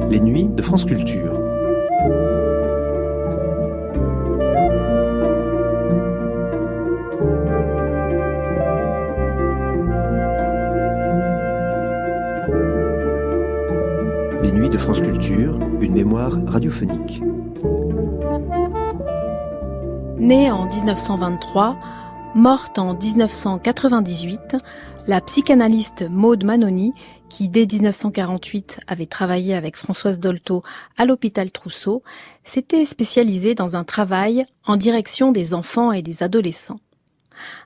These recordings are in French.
Les nuits de France Culture. Les nuits de France Culture, une mémoire radiophonique. Née en 1923, morte en 1998, la psychanalyste Maud Manoni, qui dès 1948 avait travaillé avec Françoise Dolto à l'hôpital Trousseau, s'était spécialisée dans un travail en direction des enfants et des adolescents.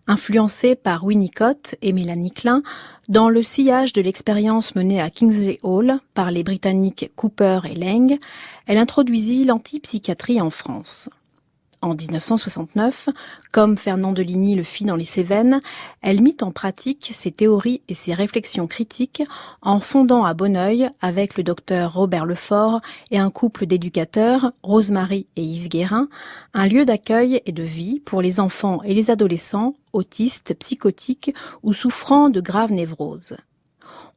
Influencée par Winnicott et Mélanie Klein, dans le sillage de l'expérience menée à Kingsley Hall par les Britanniques Cooper et Laing, elle introduisit l'antipsychiatrie en France. En 1969, comme Fernand Deligny le fit dans les Cévennes, elle mit en pratique ses théories et ses réflexions critiques en fondant à Bonneuil, avec le docteur Robert Lefort et un couple d'éducateurs, Rosemarie et Yves Guérin, un lieu d'accueil et de vie pour les enfants et les adolescents autistes, psychotiques ou souffrant de graves névroses.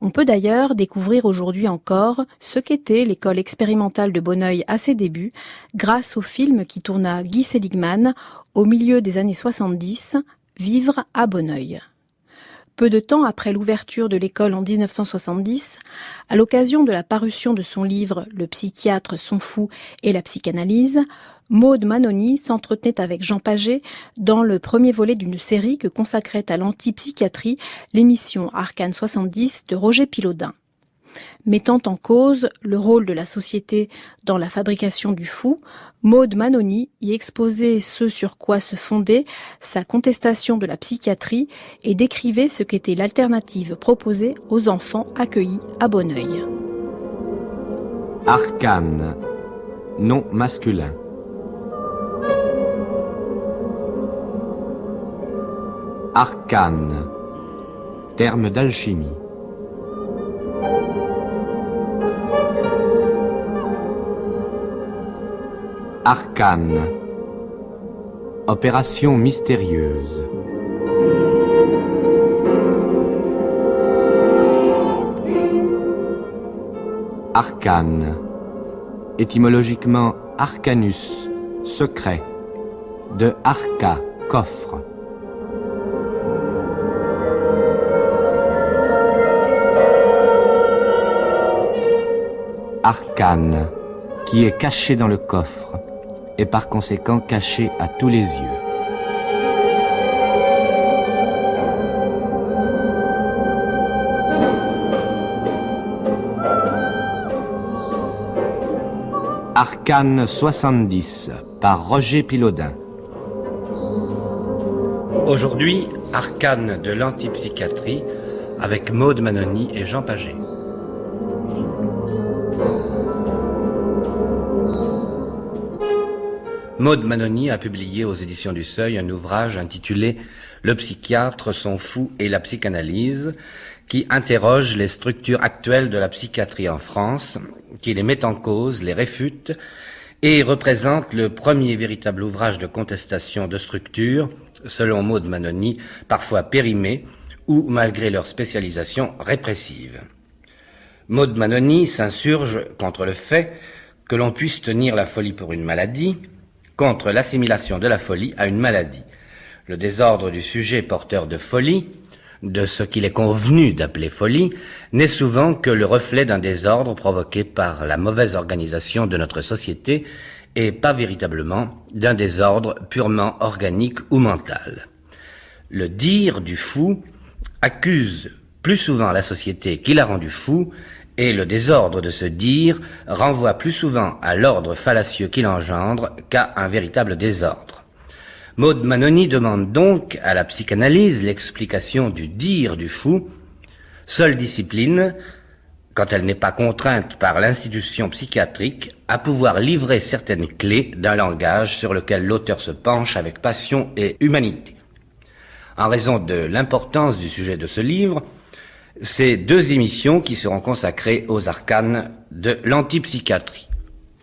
On peut d'ailleurs découvrir aujourd'hui encore ce qu'était l'école expérimentale de Bonneuil à ses débuts, grâce au film qui tourna Guy Seligman au milieu des années 70, Vivre à Bonneuil. Peu de temps après l'ouverture de l'école en 1970, à l'occasion de la parution de son livre « Le psychiatre, son fou et la psychanalyse », Maud Manoni s'entretenait avec Jean Paget dans le premier volet d'une série que consacrait à l'antipsychiatrie l'émission Arcane 70 de Roger Pilaudin. Mettant en cause le rôle de la société dans la fabrication du fou, Maud Manoni y exposait ce sur quoi se fondait sa contestation de la psychiatrie et décrivait ce qu'était l'alternative proposée aux enfants accueillis à Bonneuil. Arcane, nom masculin. Arcane, terme d'alchimie. Arcane, opération mystérieuse. Arcane, étymologiquement arcanus, secret, de arca, coffre. Arcane, qui est caché dans le coffre et par conséquent caché à tous les yeux. Arcane 70 par Roger Pilaudin. Aujourd'hui, Arcane de l'antipsychiatrie avec Maud Manoni et Jean Paget. Maud Manoni a publié aux éditions du Seuil un ouvrage intitulé « Le psychiatre, son fou et la psychanalyse » qui interroge les structures actuelles de la psychiatrie en France, qui les met en cause, les réfute et représente le premier véritable ouvrage de contestation de structures, selon Maud Manoni, parfois périmées ou, malgré leur spécialisation, répressive. Maud Manoni s'insurge contre le fait que l'on puisse tenir la folie pour une maladie, contre l'assimilation de la folie à une maladie. Le désordre du sujet porteur de folie, de ce qu'il est convenu d'appeler folie, n'est souvent que le reflet d'un désordre provoqué par la mauvaise organisation de notre société et pas véritablement d'un désordre purement organique ou mental. Le dire du fou accuse plus souvent la société qui l'a rendu fou, et le désordre de ce dire renvoie plus souvent à l'ordre fallacieux qu'il engendre qu'à un véritable désordre. Maud Manoni demande donc à la psychanalyse l'explication du dire du fou, seule discipline, quand elle n'est pas contrainte par l'institution psychiatrique, à pouvoir livrer certaines clés d'un langage sur lequel l'auteur se penche avec passion et humanité. En raison de l'importance du sujet de ce livre, c'est 2 émissions qui seront consacrées aux arcanes de l'antipsychiatrie.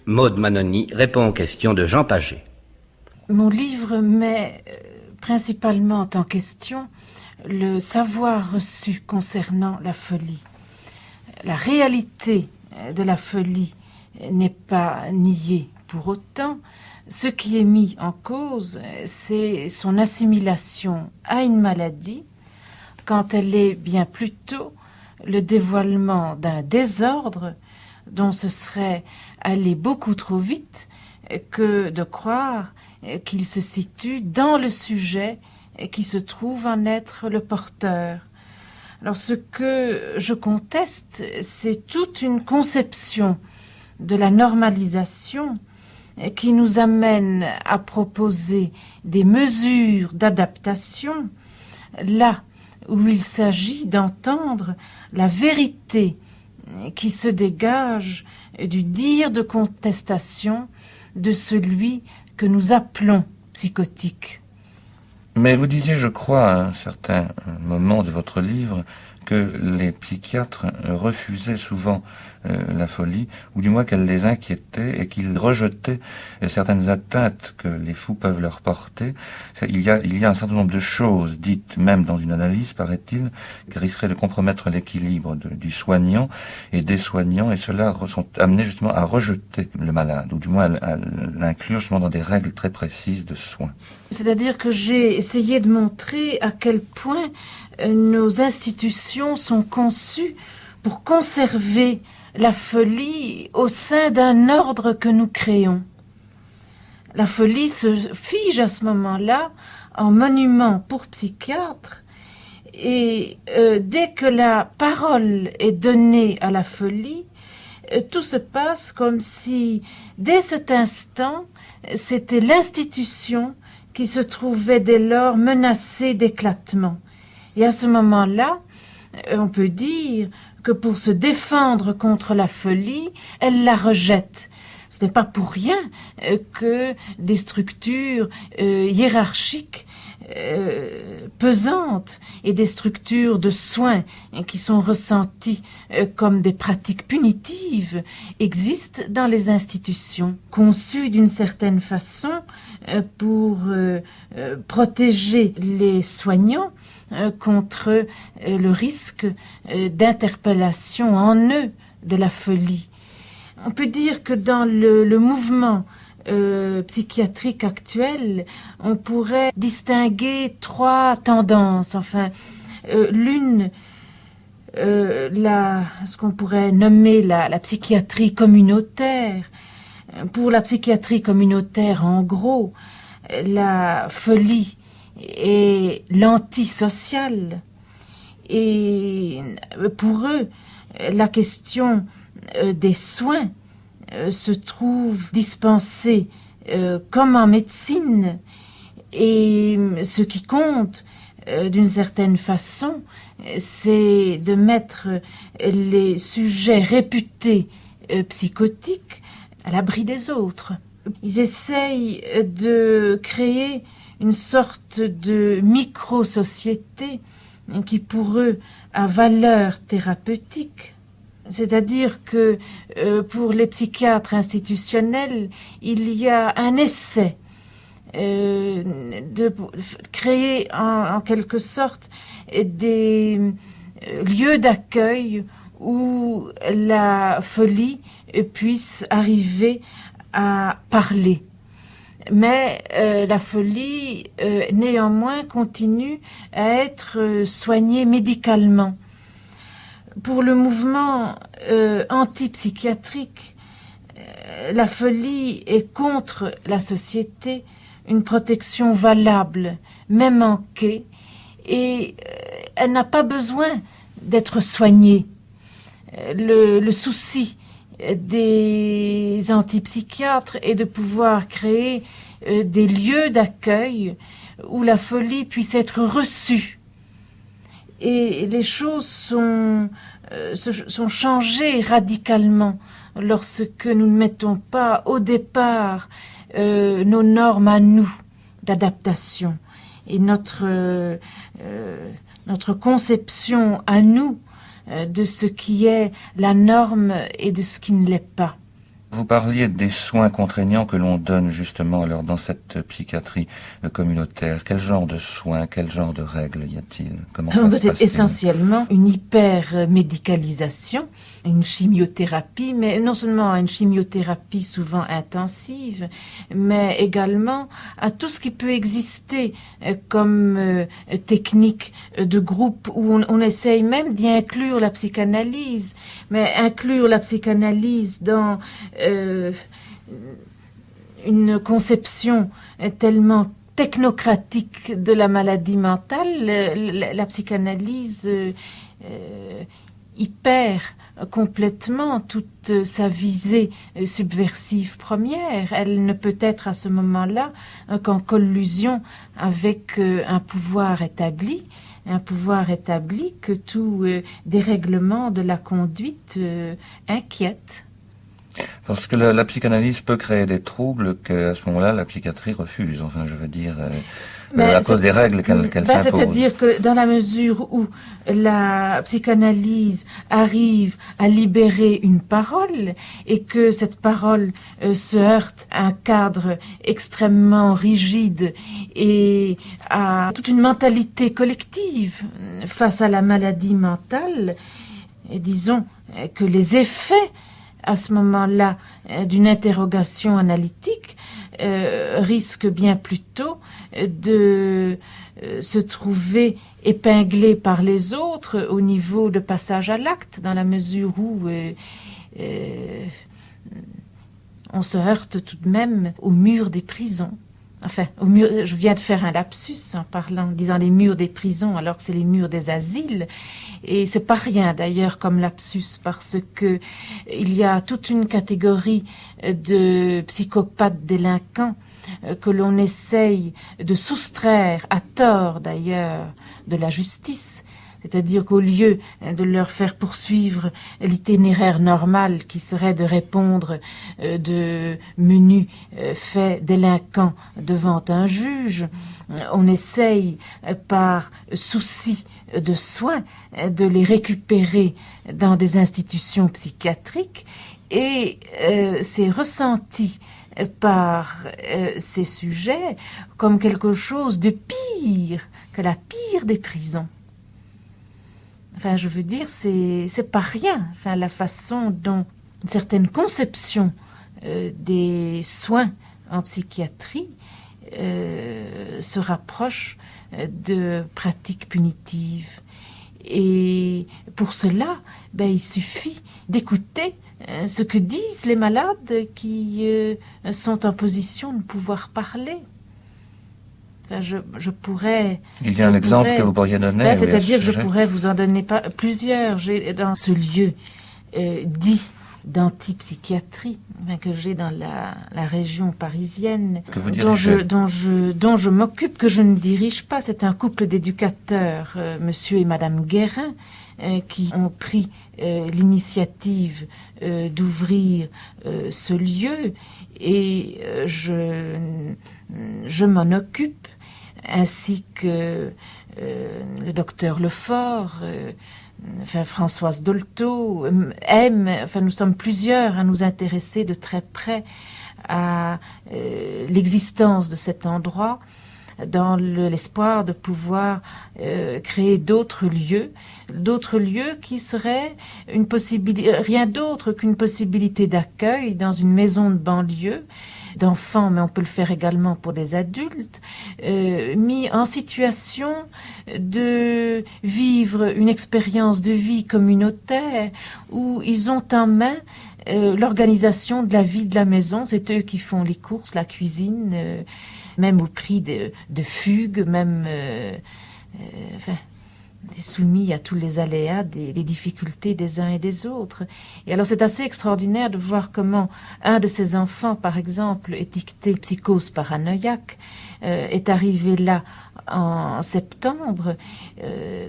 Maud Manoni répond aux questions de Jean Paget. Mon livre met principalement en question le savoir reçu concernant la folie, la réalité de la folie n'est pas nié pour autant. Ce qui est mis en cause, c'est son assimilation à une maladie, quand elle est bien plutôt le dévoilement d'un désordre dont ce serait aller beaucoup trop vite que de croire qu'il se situe dans le sujet qui se trouve en être le porteur. Alors ce que je conteste, c'est toute une conception de la normalisation qui nous amène à proposer des mesures d'adaptation là où il s'agit d'entendre la vérité qui se dégage du dire de contestation de celui que nous appelons psychotique. Mais vous disiez, je crois, à un certain moment de votre livre, que les psychiatres refusaient souvent la folie, ou du moins qu'elle les inquiétait et qu'ils rejetaient certaines atteintes que les fous peuvent leur porter. Il y a un certain nombre de choses dites, même dans une analyse, paraît-il, qui risqueraient de compromettre l'équilibre du soignant et des soignants, et ceux-là sont amenés justement à rejeter le malade, ou du moins à l'inclure justement dans des règles très précises de soins. C'est-à-dire que j'ai essayé de montrer à quel point nos institutions sont conçues pour conserver la folie au sein d'un ordre que nous créons. La folie se fige à ce moment-là en monument pour psychiatre et dès que la parole est donnée à la folie, tout se passe comme si, dès cet instant, c'était l'institution qui se trouvait dès lors menacée d'éclatement. Et à ce moment-là, on peut dire que pour se défendre contre la folie, elle la rejette. Ce n'est pas pour rien que des structures hiérarchiques pesantes et des structures de soins qui sont ressenties comme des pratiques punitives existent dans les institutions, conçues d'une certaine façon pour protéger les soignants contre le risque d'interpellation en eux de la folie. On peut dire que dans le mouvement psychiatrique actuel, on pourrait distinguer trois tendances. Enfin, l'une, ce qu'on pourrait nommer la psychiatrie communautaire. Pour la psychiatrie communautaire, en gros, la folie est l'antisocial. Et pour eux, la question des soins se trouve dispensée comme en médecine, et ce qui compte d'une certaine façon, c'est de mettre les sujets réputés psychotiques à l'abri des autres. Ils essayent de créer une sorte de micro-société qui pour eux a valeur thérapeutique. C'est-à-dire que pour les psychiatres institutionnels, il y a un essai de créer en quelque sorte des lieux d'accueil où la folie puisse arriver à parler. Mais la folie, néanmoins, continue à être soignée médicalement. Pour le mouvement antipsychiatrique, la folie est contre la société une protection valable, mais manquée, et elle n'a pas besoin d'être soignée. Le souci des antipsychiatres est de pouvoir créer des lieux d'accueil où la folie puisse être reçue. Et les choses sont changées radicalement lorsque nous ne mettons pas au départ nos normes à nous d'adaptation et notre conception à nous de ce qui est la norme et de ce qui ne l'est pas. Vous parliez des soins contraignants que l'on donne justement alors dans cette psychiatrie communautaire. Quel genre de soins, quel genre de règles y a-t-il? Comment ça se C'est passe-t-il? essentiellement une hyper-médicalisation, une chimiothérapie, mais non seulement une chimiothérapie souvent intensive, mais également à tout ce qui peut exister comme technique de groupe où on essaye même d'y inclure la psychanalyse, mais inclure la psychanalyse dans une conception tellement technocratique de la maladie mentale, la psychanalyse y perd complètement toute sa visée subversive première. Elle ne peut être à ce moment-là qu'en collusion avec un pouvoir établi que tout dérèglement de la conduite inquiète. Parce que la psychanalyse peut créer des troubles qu'à ce moment-là, la psychiatrie refuse. Enfin, je veux dire, à cause des règles qu'elle s'impose. C'est-à-dire que dans la mesure où la psychanalyse arrive à libérer une parole et que cette parole se heurte à un cadre extrêmement rigide et à toute une mentalité collective face à la maladie mentale, et disons que les effets à ce moment-là d'une interrogation analytique risque bien plutôt de se trouver épinglé par les autres au niveau de passage à l'acte, dans la mesure où on se heurte tout de même au mur des prisons. Enfin, je viens de faire un lapsus en disant les murs des prisons alors que c'est les murs des asiles. Et c'est pas rien d'ailleurs comme lapsus parce que il y a toute une catégorie de psychopathes délinquants que l'on essaye de soustraire à tort d'ailleurs de la justice. C'est-à-dire qu'au lieu de leur faire poursuivre l'itinéraire normal qui serait de répondre de menus faits délinquants devant un juge, on essaye par souci de soins de les récupérer dans des institutions psychiatriques et c'est ressenti par ces sujets comme quelque chose de pire que la pire des prisons. Enfin, je veux dire, c'est pas rien. Enfin, la façon dont une certaine conception des soins en psychiatrie se rapproche de pratiques punitives. Et pour cela, il suffit d'écouter ce que disent les malades qui sont en position de pouvoir parler. Je pourrais... Il y a un exemple que vous pourriez donner. C'est-à-dire que je pourrais vous en donner plusieurs. J'ai dans ce lieu dit d'antipsychiatrie que j'ai dans la région parisienne, dont je m'occupe, que je ne dirige pas. C'est un couple d'éducateurs, monsieur et madame Guérin, qui ont pris l'initiative d'ouvrir ce lieu et je m'en occupe, ainsi que le docteur Lefort, Françoise Dolto, nous sommes plusieurs à nous intéresser de très près à l'existence de cet endroit, dans l'espoir de pouvoir créer d'autres lieux qui seraient rien d'autre qu'une possibilité d'accueil dans une maison de banlieue d'enfants, mais on peut le faire également pour des adultes, mis en situation de vivre une expérience de vie communautaire où ils ont en main l'organisation de la vie de la maison. C'est eux qui font les courses, la cuisine, même au prix de fugues, même soumis à tous les aléas des difficultés des uns et des autres. Et alors c'est assez extraordinaire de voir comment un de ces enfants, par exemple, étiqueté psychose paranoïaque, est arrivé là en septembre.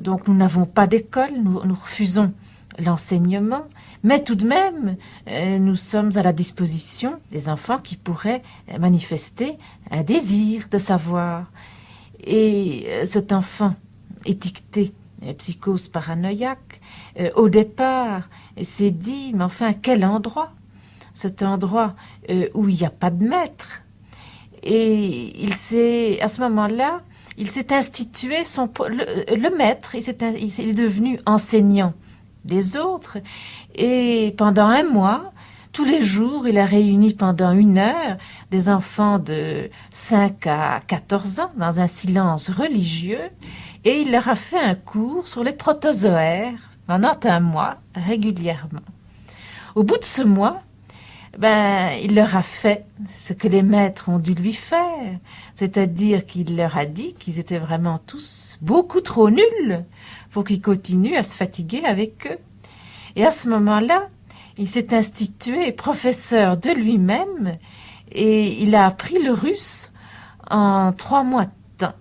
Donc nous n'avons pas d'école, nous refusons l'enseignement, mais tout de même, nous sommes à la disposition des enfants qui pourraient manifester un désir de savoir. Et cet enfant étiqueté psychose paranoïaque, au départ, s'est dit, mais enfin, quel endroit? cet endroit où il n'y a pas de maître. Et à ce moment-là, il s'est institué le maître, il est devenu enseignant des autres. Et pendant 1 mois, tous les jours, il a réuni pendant 1 heure des enfants de 5 à 14 ans dans un silence religieux et il leur a fait un cours sur les protozoaires pendant 1 mois régulièrement. Au bout de ce mois, il leur a fait ce que les maîtres ont dû lui faire, c'est-à-dire qu'il leur a dit qu'ils étaient vraiment tous beaucoup trop nuls pour qu'ils continuent à se fatiguer avec eux. Et à ce moment-là, il s'est institué professeur de lui-même et il a appris le russe en 3 mois de temps.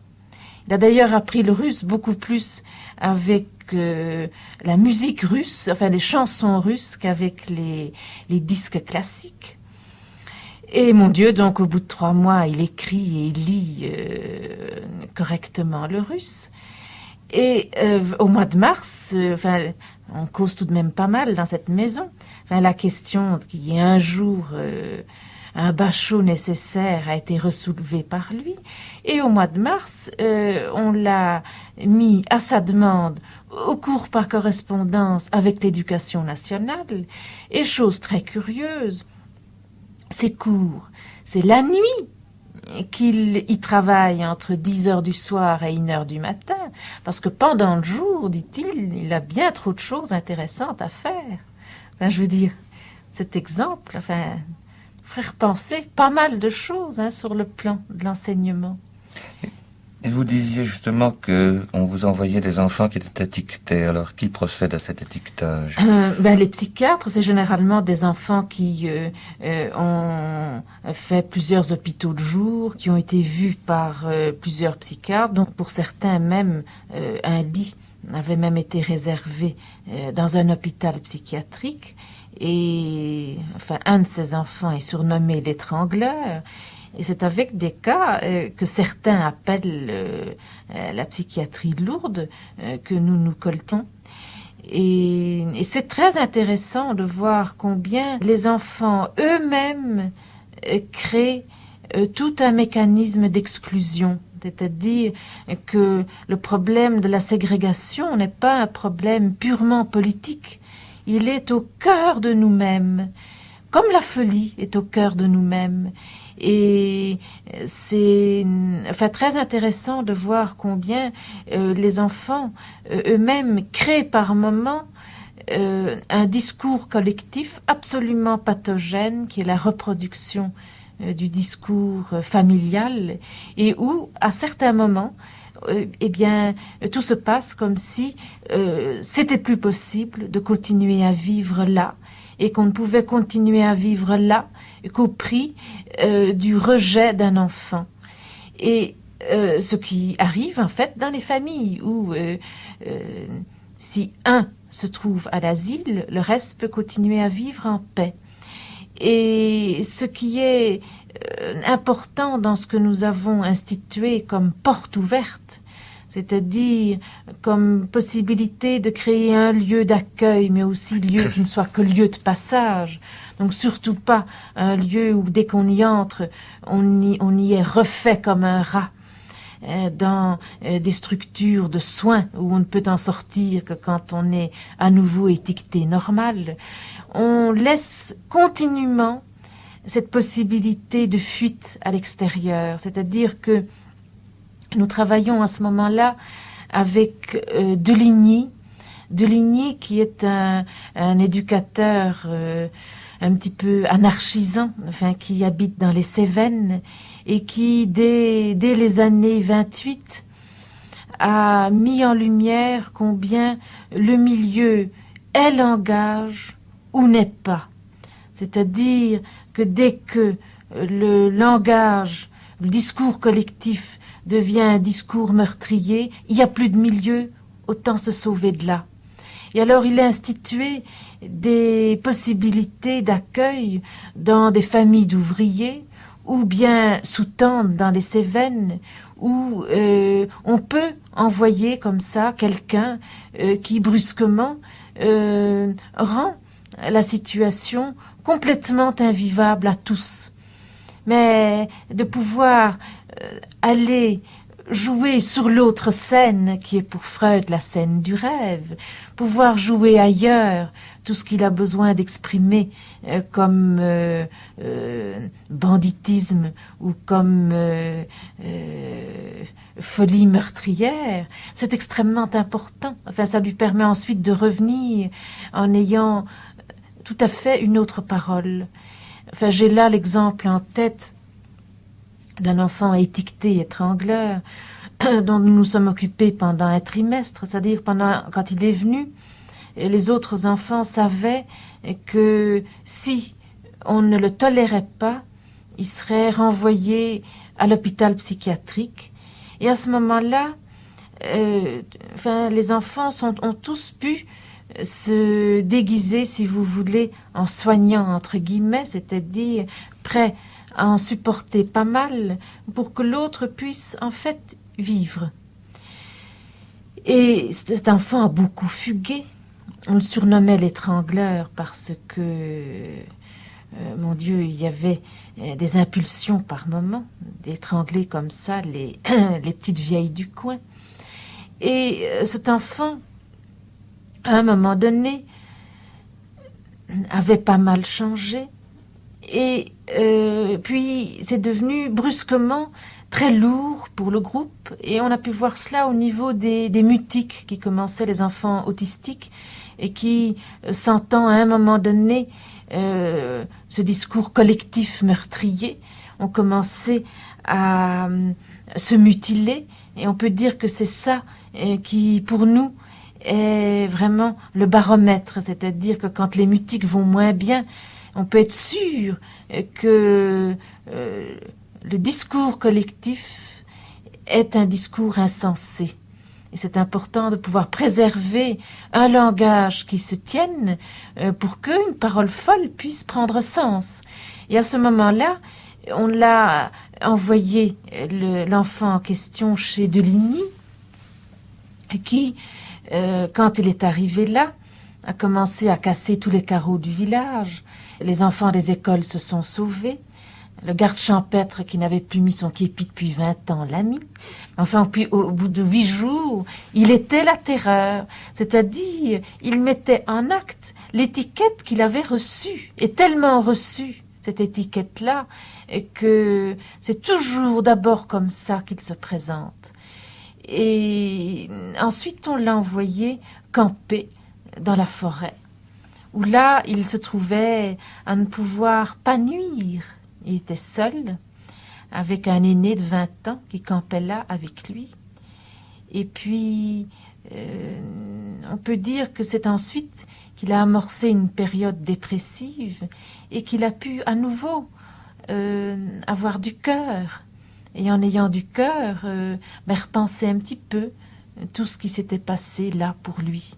Il a d'ailleurs appris le russe beaucoup plus avec la musique russe, enfin les chansons russes qu'avec les disques classiques. Et mon Dieu, donc au bout de 3 mois, il écrit et il lit correctement le russe. Et au mois de mars, on cause tout de même pas mal dans cette maison. La question qu'il y ait un jour un bachot nécessaire a été resoulevée par lui. Et au mois de mars, on l'a mis à sa demande au cours par correspondance avec l'Éducation nationale. Et chose très curieuse, ces cours, c'est la nuit qu'il y travaille entre 10h du soir et 1h du matin, parce que pendant le jour, dit-il, il a bien trop de choses intéressantes à faire. Je veux dire, cet exemple, ferait repenser pas mal de choses sur le plan de l'enseignement. Et vous disiez justement qu'on vous envoyait des enfants qui étaient étiquetés. Alors, qui procède à cet étiquetage? Les psychiatres, c'est généralement des enfants qui ont fait plusieurs hôpitaux de jour, qui ont été vus par plusieurs psychiatres. Donc, pour certains, même un lit avait même été réservé dans un hôpital psychiatrique. Et un de ces enfants est surnommé l'étrangleur. Et c'est avec des cas que certains appellent la psychiatrie lourde que nous nous coltons. Et c'est très intéressant de voir combien les enfants eux-mêmes créent tout un mécanisme d'exclusion. C'est-à-dire que le problème de la ségrégation n'est pas un problème purement politique. Il est au cœur de nous-mêmes, comme la folie est au cœur de nous-mêmes. Et c'est très intéressant de voir combien les enfants eux-mêmes créent par moments un discours collectif absolument pathogène qui est la reproduction du discours familial et où, à certains moments, tout se passe comme si c'était plus possible de continuer à vivre là et qu'on ne pouvait continuer à vivre là qu'au prix du rejet d'un enfant. Et ce qui arrive en fait dans les familles où si un se trouve à l'asile, le reste peut continuer à vivre en paix. Et ce qui est important dans ce que nous avons institué comme porte ouverte, c'est-à-dire comme possibilité de créer un lieu d'accueil, mais aussi lieu qui ne soit que lieu de passage. Donc surtout pas un lieu où dès qu'on y entre, on y est refait comme un rat dans des structures de soins où on ne peut en sortir que quand on est à nouveau étiqueté normal. On laisse continuellement cette possibilité de fuite à l'extérieur, c'est-à-dire que nous travaillons à ce moment-là avec Deligny qui est un éducateur un petit peu anarchisant, qui habite dans les Cévennes et qui, dès les années 28, a mis en lumière combien le milieu est langage ou n'est pas. C'est-à-dire que dès que le langage, le discours collectif devient un discours meurtrier, il n'y a plus de milieu, autant se sauver de là. Et alors il a institué des possibilités d'accueil dans des familles d'ouvriers ou bien sous tente dans les Cévennes où on peut envoyer comme ça quelqu'un qui brusquement rend la situation complètement invivable à tous. Mais de pouvoir aller jouer sur l'autre scène, qui est pour Freud la scène du rêve, pouvoir jouer ailleurs tout ce qu'il a besoin d'exprimer comme banditisme ou comme folie meurtrière, c'est extrêmement important. Enfin, ça lui permet ensuite de revenir en ayant tout à fait une autre parole. Enfin, j'ai là l'exemple en tête d'un enfant étiqueté étrangleur dont nous nous sommes occupés pendant un trimestre, c'est-à-dire quand il est venu, les autres enfants savaient que si on ne le tolérait pas, il serait renvoyé à l'hôpital psychiatrique. Et à ce moment-là, les enfants ont tous pu se déguiser, si vous voulez, en soignant, entre guillemets, c'est-à-dire prêts à en supporter pas mal pour que l'autre puisse en fait vivre. Et cet enfant a beaucoup fugué. On le surnommait l'étrangleur parce que, mon Dieu, il y avait des impulsions par moment d'étrangler comme ça les petites vieilles du coin. Et cet enfant, à un moment donné, avait pas mal changé. Et puis, c'est devenu brusquement très lourd pour le groupe. Et on a pu voir cela au niveau des mutiques qui commençaient, les enfants autistiques, et qui, sentant à un moment donné ce discours collectif meurtrier, ont commencé à se mutiler. Et on peut dire que c'est ça qui, pour nous, est vraiment le baromètre. C'est-à-dire que quand les mutiques vont moins bien, on peut être sûr que le discours collectif est un discours insensé. Et c'est important de pouvoir préserver un langage qui se tienne pour qu'une parole folle puisse prendre sens. Et à ce moment-là, on l'a envoyé, l'enfant en question, chez Deligny, qui, quand il est arrivé là, a commencé à casser tous les carreaux du village. Les enfants des écoles se sont sauvés. Le garde champêtre qui n'avait plus mis son képi depuis 20 ans l'a mis. Enfin, puis au bout de 8 jours, il était la terreur. C'est-à-dire, il mettait en acte l'étiquette qu'il avait reçue. Et tellement reçue, cette étiquette-là, que c'est toujours d'abord comme ça qu'il se présente. Et ensuite, on l'a envoyé camper dans la forêt, où là, il se trouvait à ne pouvoir pas nuire. Il était seul, avec un aîné de 20 ans qui campait là avec lui. Et puis, on peut dire que c'est ensuite qu'il a amorcé une période dépressive et qu'il a pu à nouveau avoir du cœur. Et en ayant du cœur, repenser un petit peu tout ce qui s'était passé là pour lui.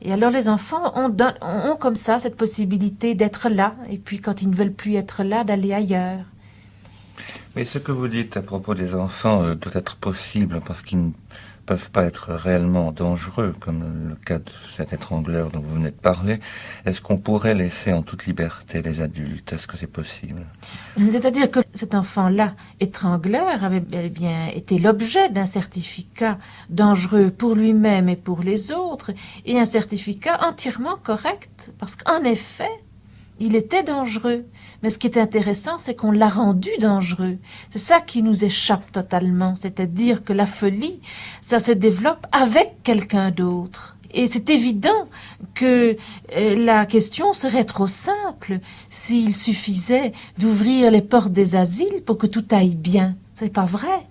Et alors les enfants ont comme ça cette possibilité d'être là, et puis quand ils ne veulent plus être là, d'aller ailleurs. Mais ce que vous dites à propos des enfants doit être possible parce qu'ils ne peuvent pas être réellement dangereux, comme le cas de cet étrangleur dont vous venez de parler. Est-ce qu'on pourrait laisser en toute liberté les adultes? Est-ce que c'est possible? C'est-à-dire que cet enfant-là, étrangleur, avait bel et bien été l'objet d'un certificat dangereux pour lui-même et pour les autres, et un certificat entièrement correct, parce qu'en effet, il était dangereux. Mais ce qui est intéressant, c'est qu'on l'a rendu dangereux. C'est ça qui nous échappe totalement, c'est-à-dire que la folie, ça se développe avec quelqu'un d'autre. Et c'est évident que la question serait trop simple s'il suffisait d'ouvrir les portes des asiles pour que tout aille bien. C'est pas vrai.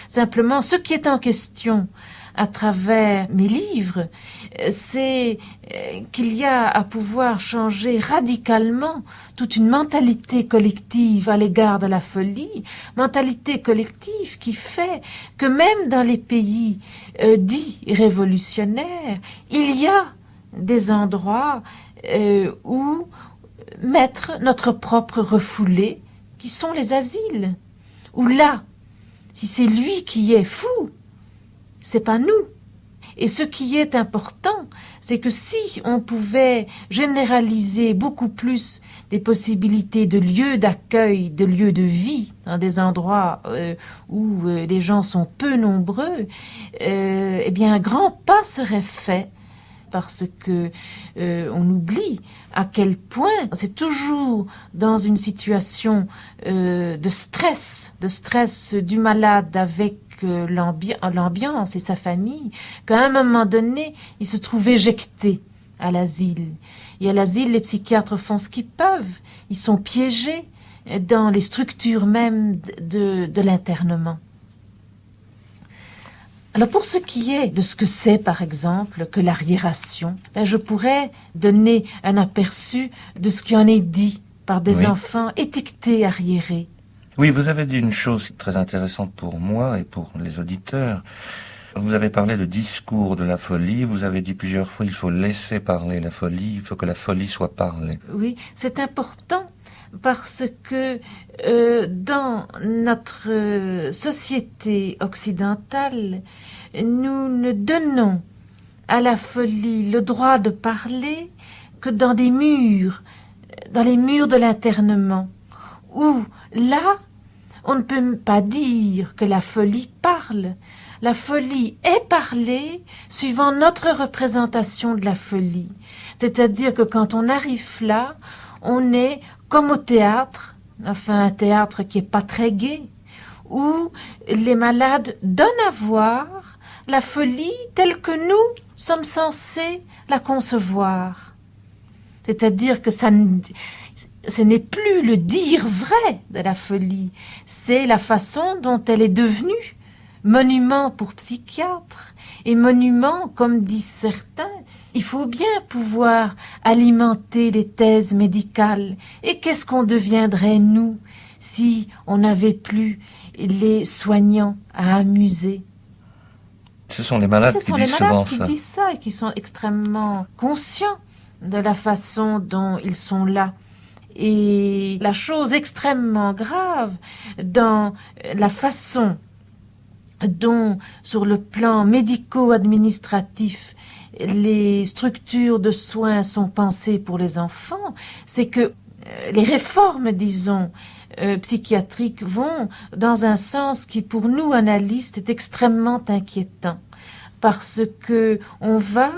Simplement, ce qui est en question à travers mes livres, c'est qu'il y a à pouvoir changer radicalement toute une mentalité collective à l'égard de la folie, mentalité collective qui fait que même dans les pays dits révolutionnaires, il y a des endroits où mettre notre propre refoulé, qui sont les asiles, où là, si c'est lui qui est fou, c'est pas nous. Et ce qui est important, c'est que si on pouvait généraliser beaucoup plus des possibilités de lieux d'accueil, de lieux de vie, dans des endroits où les gens sont peu nombreux, eh bien un grand pas serait fait, parce que on oublie à quel point c'est toujours dans une situation de stress du malade avec l'ambiance et sa famille, qu'à un moment donné, il se trouve éjecté à l'asile. Et à l'asile, les psychiatres font ce qu'ils peuvent. Ils sont piégés dans les structures même de l'internement. Alors pour ce qui est de ce que c'est, par exemple, que l'arriération, je pourrais donner un aperçu de ce qui en est dit par des enfants étiquetés arriérés. Oui, vous avez dit une chose très intéressante pour moi et pour les auditeurs. Vous avez parlé de discours de la folie, vous avez dit plusieurs fois il faut laisser parler la folie, il faut que la folie soit parlée. Oui, c'est important parce que dans notre société occidentale, nous ne donnons à la folie le droit de parler que dans les murs de l'internement, où là, on ne peut pas dire que la folie parle. La folie est parlée suivant notre représentation de la folie. C'est-à-dire que quand on arrive là, on est comme au théâtre, enfin un théâtre qui est pas très gai, où les malades donnent à voir la folie telle que nous sommes censés la concevoir. C'est-à-dire que ce n'est plus le dire vrai de la folie, c'est la façon dont elle est devenue monument pour psychiatres. Et monument, comme disent certains, il faut bien pouvoir alimenter les thèses médicales. Et qu'est-ce qu'on deviendrait, nous, si on n'avait plus les soignants à amuser? Ce sont les malades qui disent souvent ça. Ce sont les malades qui disent ça et qui sont extrêmement conscients de la façon dont ils sont là. Et la chose extrêmement grave dans la façon dont, sur le plan médico-administratif, les structures de soins sont pensées pour les enfants, c'est que les réformes, disons, psychiatriques vont dans un sens qui, pour nous, analystes, est extrêmement inquiétant. Parce que on va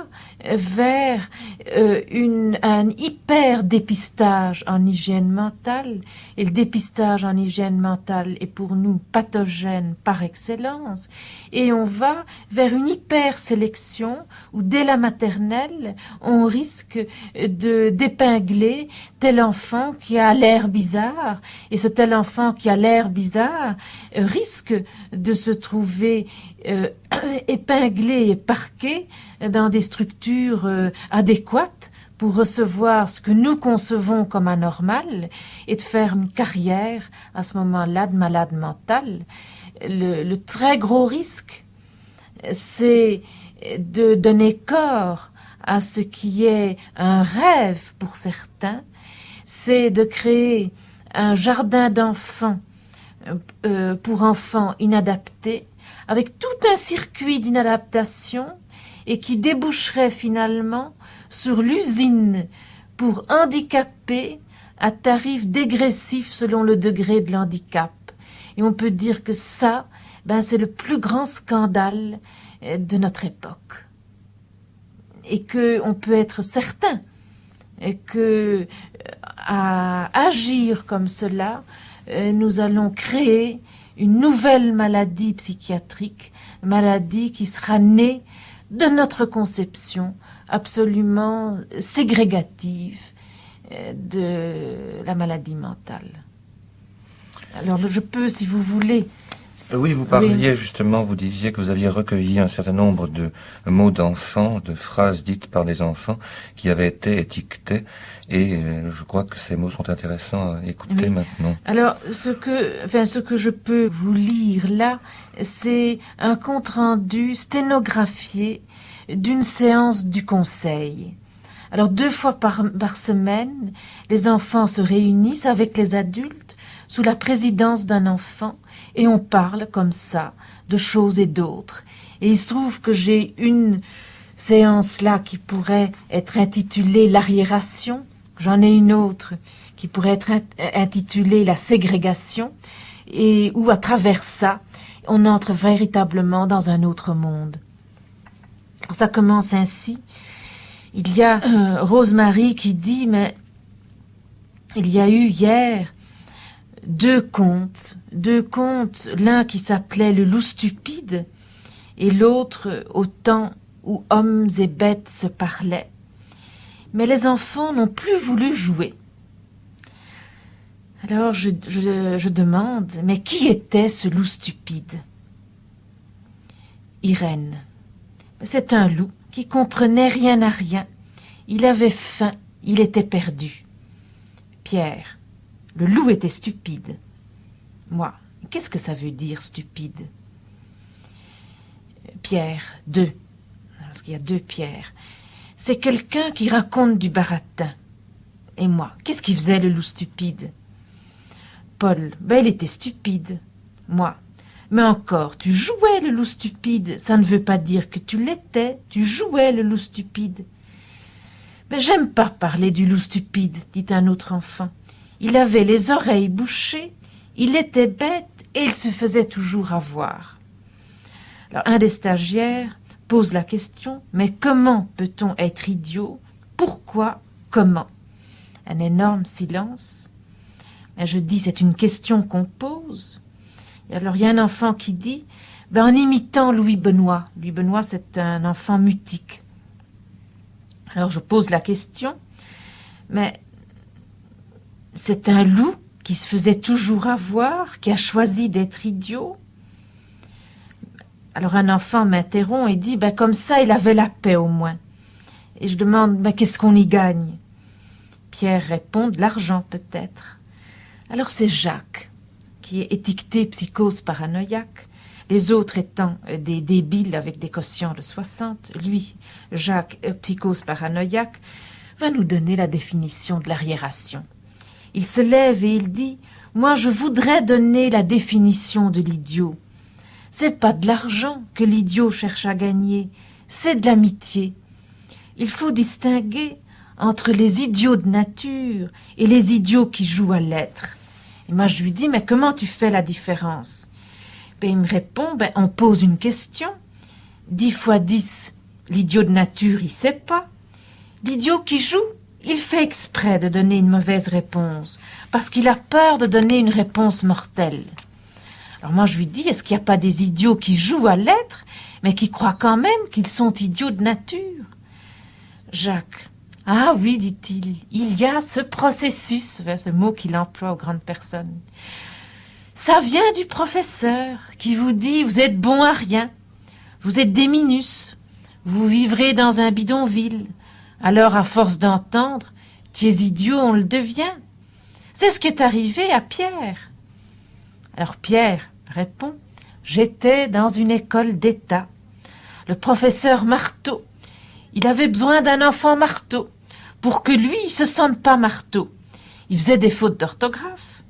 vers un hyper dépistage en hygiène mentale, et le dépistage en hygiène mentale est pour nous pathogène par excellence, et on va vers une hyper sélection où dès la maternelle on risque d'épingler tel enfant qui a l'air bizarre, et ce tel enfant qui a l'air bizarre risque de se trouver épinglé et parqué dans des structures adéquates pour recevoir ce que nous concevons comme anormal et de faire une carrière à ce moment-là de malade mental. Le très gros risque, c'est de donner corps à ce qui est un rêve pour certains, c'est de créer un jardin d'enfants pour enfants inadaptés, avec tout un circuit d'inadaptation et qui déboucherait finalement sur l'usine pour handicaper à tarif dégressif selon le degré de l'handicap. Et on peut dire que ça, c'est le plus grand scandale de notre époque. Et qu'on peut être certain que à agir comme cela, nous allons créer une nouvelle maladie psychiatrique, maladie qui sera née de notre conception absolument ségrégative de la maladie mentale. Alors je peux, si vous voulez... Oui, vous parliez justement, vous disiez que vous aviez recueilli un certain nombre de mots d'enfants, de phrases dites par des enfants qui avaient été étiquetés, et je crois que ces mots sont intéressants à écouter maintenant. Alors, ce que je peux vous lire là, c'est un compte-rendu sténographié d'une séance du conseil. Alors, 2 fois par semaine, les enfants se réunissent avec les adultes sous la présidence d'un enfant et on parle comme ça de choses et d'autres. Et il se trouve que j'ai une séance là qui pourrait être intitulée l'arriération. J'en ai une autre qui pourrait être intitulée la ségrégation, et où à travers ça, on entre véritablement dans un autre monde. Alors ça commence ainsi. Il y a Rosemary qui dit, mais il y a eu hier deux contes, l'un qui s'appelait Le loup stupide et l'autre au temps où hommes et bêtes se parlaient. Mais les enfants n'ont plus voulu jouer. Alors je demande, mais qui était ce loup stupide? Irène. C'est un loup qui comprenait rien à rien. Il avait faim, il était perdu. Pierre. Le loup était stupide. Moi, qu'est-ce que ça veut dire stupide? Pierre, deux. Parce qu'il y a deux Pierre. C'est quelqu'un qui raconte du baratin. Et moi, qu'est-ce qu'il faisait le loup stupide? Paul, il était stupide. Moi, mais encore, tu jouais le loup stupide. Ça ne veut pas dire que tu l'étais. Tu jouais le loup stupide. Mais j'aime pas parler du loup stupide, dit un autre enfant. Il avait les oreilles bouchées, il était bête et il se faisait toujours avoir. Alors un des stagiaires pose la question, mais comment peut-on être idiot? Pourquoi? Comment? Un énorme silence. Mais je dis, c'est une question qu'on pose. Et alors il y a un enfant qui dit, en imitant Louis Benoît. Louis Benoît, c'est un enfant mutique. Alors je pose la question, mais c'est un loup qui se faisait toujours avoir, qui a choisi d'être idiot. Alors un enfant m'interrompt et dit, comme ça il avait la paix au moins. Et je demande, qu'est-ce qu'on y gagne? Pierre répond, de l'argent peut-être. Alors c'est Jacques, qui est étiqueté psychose paranoïaque, les autres étant des débiles avec des quotients de 60. Lui, Jacques, psychose paranoïaque, va nous donner la définition de l'arriération. Il se lève et il dit, moi je voudrais donner la définition de l'idiot. C'est pas de l'argent que l'idiot cherche à gagner, c'est de l'amitié. Il faut distinguer entre les idiots de nature et les idiots qui jouent à l'être. Et moi je lui dis, mais comment tu fais la différence? Il me répond, on pose une question. 10 fois 10, l'idiot de nature, il sait pas. L'idiot qui joue, il fait exprès de donner une mauvaise réponse, parce qu'il a peur de donner une réponse mortelle. Alors moi je lui dis, est-ce qu'il n'y a pas des idiots qui jouent à l'être, mais qui croient quand même qu'ils sont idiots de nature? Jacques, ah oui, dit-il, il y a ce processus, ce mot qu'il emploie aux grandes personnes. Ça vient du professeur qui vous dit, vous êtes bon à rien, vous êtes des minus, vous vivrez dans un bidonville. Alors, à force d'entendre, tu es idiot, on le devient. C'est ce qui est arrivé à Pierre. Alors Pierre répond, j'étais dans une école d'État. Le professeur Marteau, il avait besoin d'un enfant marteau pour que lui, il se sente pas marteau. Il faisait des fautes d'orthographe.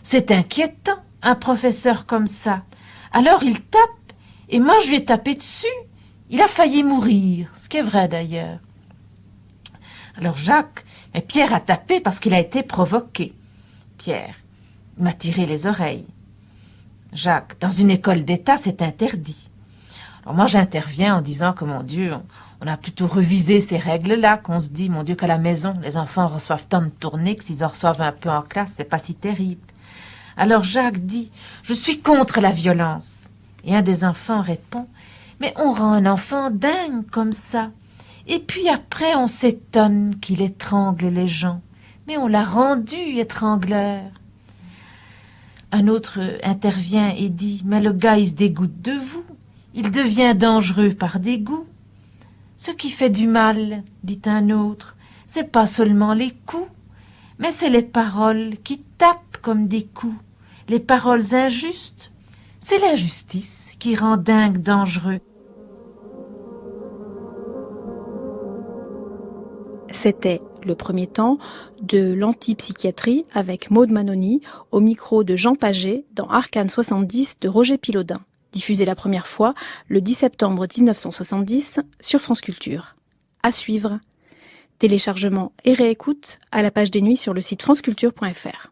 C'est inquiétant, un professeur comme ça. Alors il tape, et moi je lui ai tapé dessus. Il a failli mourir, ce qui est vrai d'ailleurs. Alors Jacques, mais Pierre a tapé parce qu'il a été provoqué. Pierre m'a tiré les oreilles. Jacques, dans une école d'État, c'est interdit. Alors moi j'interviens en disant que mon Dieu, on a plutôt revisé ces règles-là, qu'on se dit, mon Dieu, qu'à la maison, les enfants reçoivent tant de tournées que s'ils en reçoivent un peu en classe, c'est pas si terrible. Alors Jacques dit, je suis contre la violence. Et un des enfants répond, mais on rend un enfant dingue comme ça. Et puis après, on s'étonne qu'il étrangle les gens. Mais on l'a rendu étrangleur. Un autre intervient et dit, mais le gars, il se dégoûte de vous. Il devient dangereux par dégoût. Ce qui fait du mal, dit un autre, c'est pas seulement les coups, mais c'est les paroles qui tapent comme des coups. Les paroles injustes, c'est l'injustice qui rend dingue dangereux. C'était le premier temps de l'antipsychiatrie avec Maud Manoni au micro de Jean Paget dans Arcane 70 de Roger Pilaudin. diffusé la première fois le 10 septembre 1970 sur France Culture. À suivre. Téléchargement et réécoute à la page des nuits sur le site franceculture.fr.